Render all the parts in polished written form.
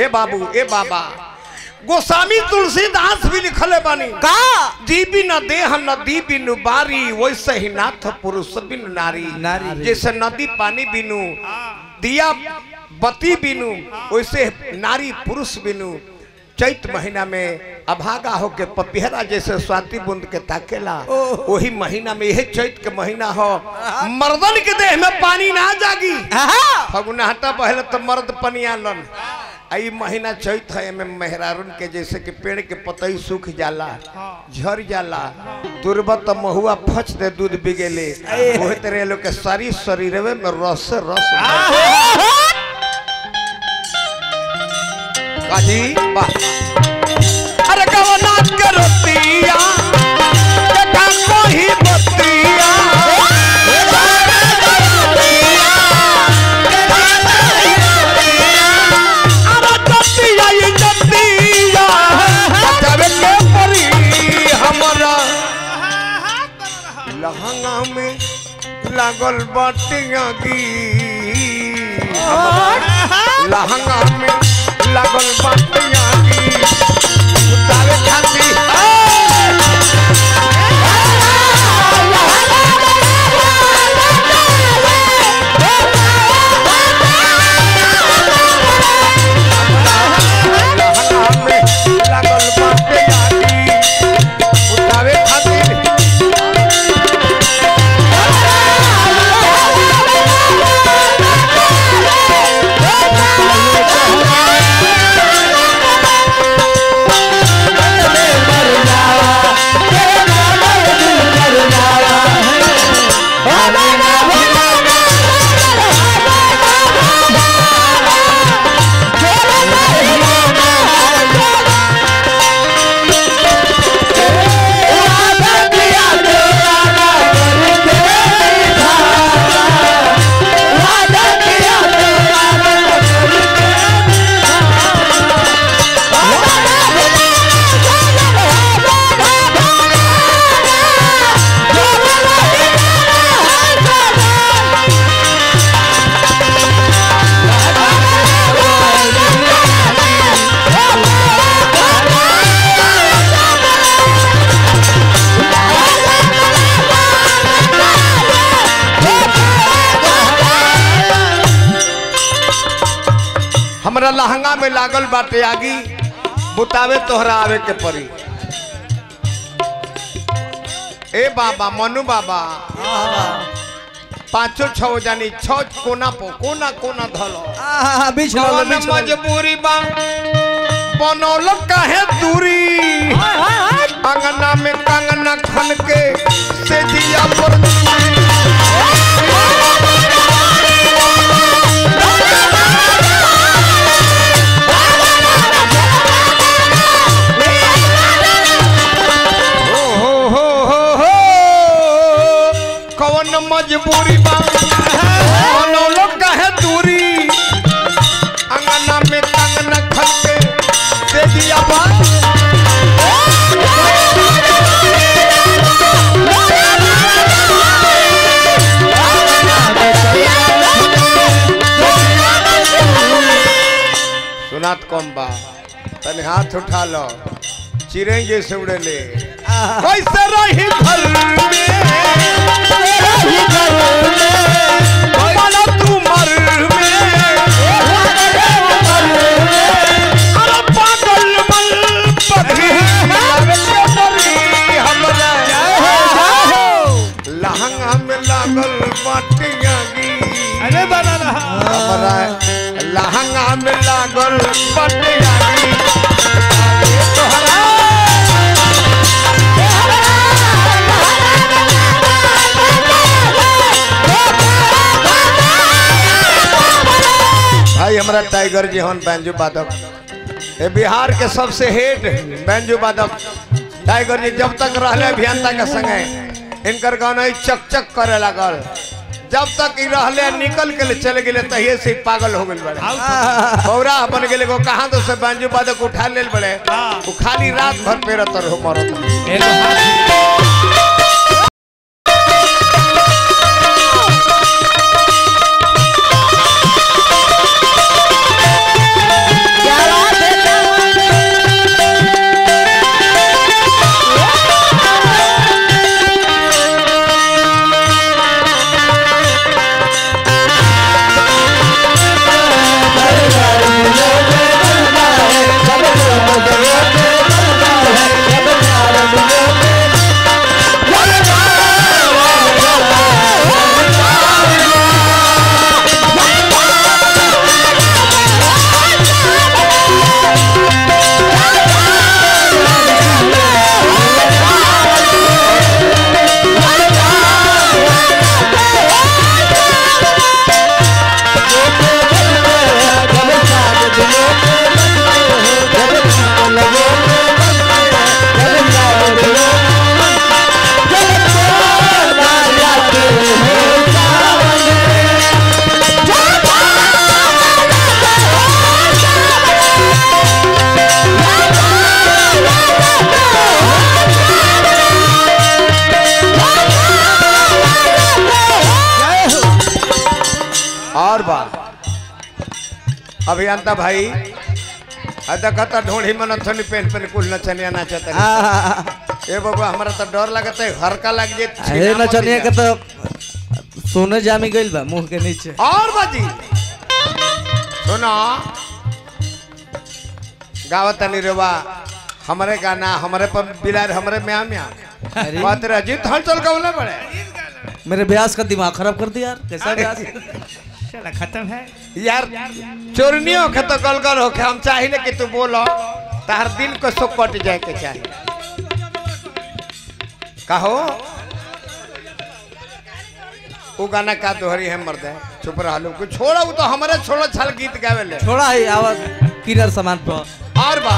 ए बाबू ए बाबा गोस्वामी तुलसीदास भी लिखले बानी का दी बिन देह नदी बिनु बारी वैसे ही नाथ पुरुष बिनु नारी जैसे नदी पानी बिनु दिया बत्ती बिनु वैसे नारी पुरुष बिनु चैत महीना में अभागा होके पपिहरा जैसे स्वाति बूंद के ताकेला वही महीना में यह चैत के महीना हो मर्दन के देह में पानी ना जागी फगुनाहटा पहले तो मर्द पनियालन आई महीना चैत है में मेहरारून के जैसे कि पेड़ के पतई सूख जाला झड़ जाला दुर्बत महुआ फच दे दूध बिगेले वही तरह लोग के सारी शरीर में रस रस काजी वाह अरे कवना के रोतिया देखा कोई बतिया अरे जतिया ये जतिया बचावे के परी हमरा लहंगा में लागल बाटिया की लहंगा में लागल बाटिया की उतारे खाती लहंगा में लागल बाटिया की उतारे खातिर हमरा लहंगा में लागल बाटे आगी बुतावे तोहरा आवे के परी ए बाबा मनु बाबा पांचों छो जानी छो कोना पो कोना कोना धलो मजबूरी बा बनौल काहे दूरी अंगना में कंगना खन के से जिया पर मजबूरी लोग है दूरी अंगना में कंगना खन के दे दिया बा सुनात कम बा तने हाथ उठा लो चिड़ै जैसे उड़े ले कैसे रही घर में तू मर में अरे पागल मल पधी लहंगा में लागल बाटिया गी अरे बनाना हमारा लहंगा में लागल बाटिया गी भाई हमारा टाइगर जी हन बैंजो वादक ये बिहार के सबसे हेड बैंजो वादक टाइगर जी जब तक रहले अभियंता के संगे इनकर गाना चक चक करे लगल जब तक रहले निकल के चले गए तहिए से पागल हो गए बड़े पौरा बन गए कहाँ तो से बैंजो वादक उठा ले बड़े वो खाली रात भर पेरत रहो मरत क्या अभियंता भाई अदा कहता ढोढ़ी मन थनी पेन पेन कुल नचनिया नाचता ए बाबू हमरा तो डर लगता है घर का लग जे ए नचनिया के तो सोने जामी गइल बा मुंह के नीचे और बाजी सुनो गावत नहीं रेवा हमारे गाना हमारे पर बिलार हमारे म्या म्या बात रजीत हलचल गावले पड़े मेरे ब्यास का दिमाग खराब कर दिया यार कैसा ब्यास चला खत्म है यार चोरनियों के तो गलगल होके हम चाहिए कि तू बोलो तार दिल को सो कट जाए के चाहिए कहो वो गाना का तोहरी है मर्द है चुप रहा लो कुछ छोड़ा वो तो हमारे छोड़ो छल गीत गावे ले थोड़ा ही आवाज किरर सामान पर और बा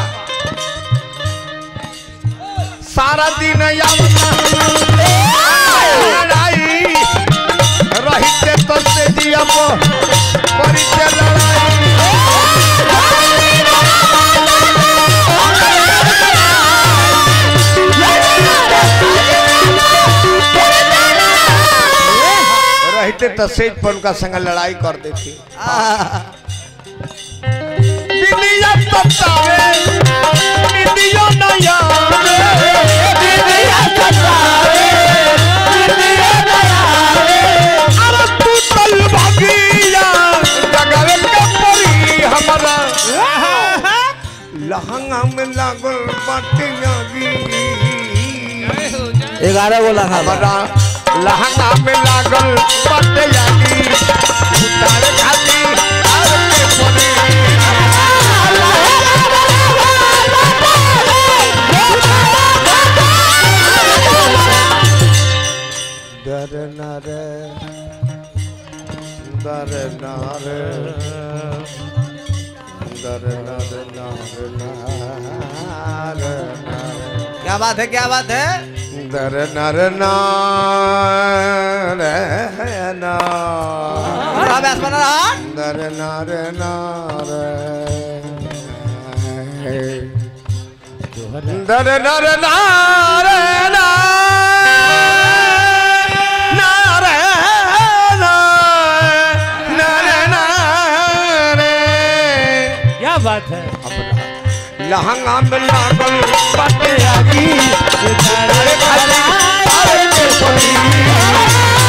सारा दिन रहिते तो से जिया परिचय लड़ाई रहते तो सेज पर उनका संग लड़ाई कर देती बिलिया ततावे बिलिया नया बिलिया ततावे बिलिया नया अरे तू तल भागिया जगवे के परी हमारा लहंगा में लागल बाटिया गी 11 गो लहंगा हमारा लहंगा में लागल बाटिया गी उतारे खाती आर के परी दर नारे दर नारे दर नारे नारे क्या बात है दर नारे नारे ब्यास बना रहा दर नारे नारे दर नारे नारे बात है लहंगा में लागल बाटे आगी उतारे खाली आरे के परी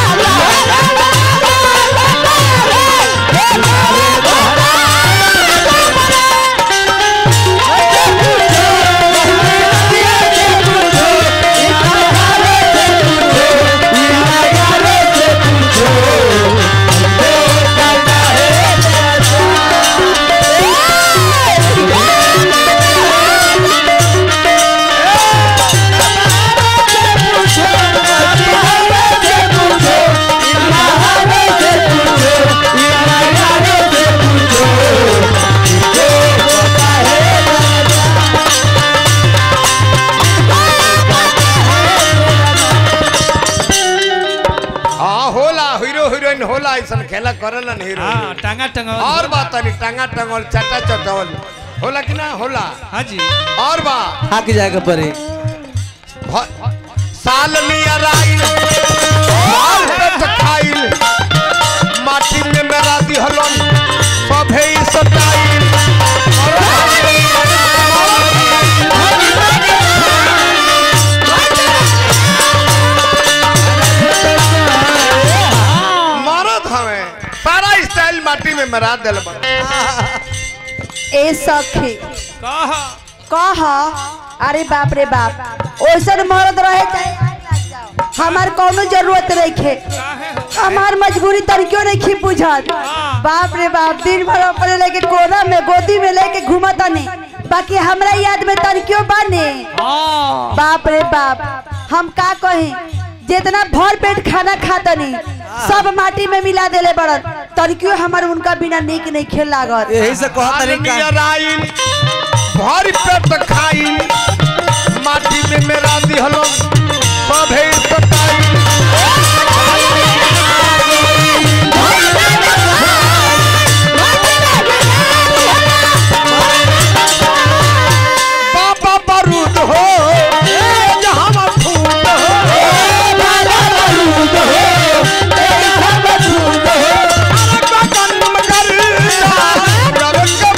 होला ऐसा खेला करलन हीरो हां टांगा टंगावल और बात नहीं टांगा टंगल चटा चटावल होला कि ना होला हां जी और बा हां की जाएगा परे साल लिया राइल और पेट खाइल माटी में मेरा दिहलन सभे सटाइल माटी में मरा दिल ए सखी कहा कहा अरे बाप रे बाप ओसन मर्द रहे चाहे हमार कोनो जरूरत नहीं खे हमार मजबूरी तरीकों नहीं बुझत बाप रे बाप दिन भर अपने लेके कोना में गोदी में लेके घूमता नहीं बाकी हमरा याद में तरीकों बाने बाप रे बाप हम का कहें जितना भर पेट खाना खाता नहीं सब माटी में मिला देले बड़न तरीकों हमार उनका बिना नीक नहीं खेल लागत यही से कहा तरीका भर पेट खाई माटी में मेरा दिहलो सभे सताई बाबा बारूद हो जहां फूट हो बाबा बारूद हो जहां फूट हो अरे गगन में करता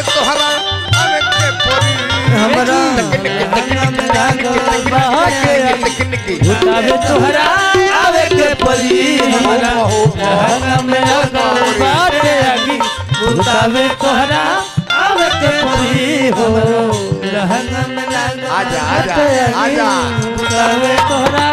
बुतावे तोहरा आवे के परी हमरा बुतावे तोहरा आवे के परी हमरा में बाटे आगी बुतावे तोहरा आवे के परी हो रहन में आजा आजा आजा बुतावे तोहरा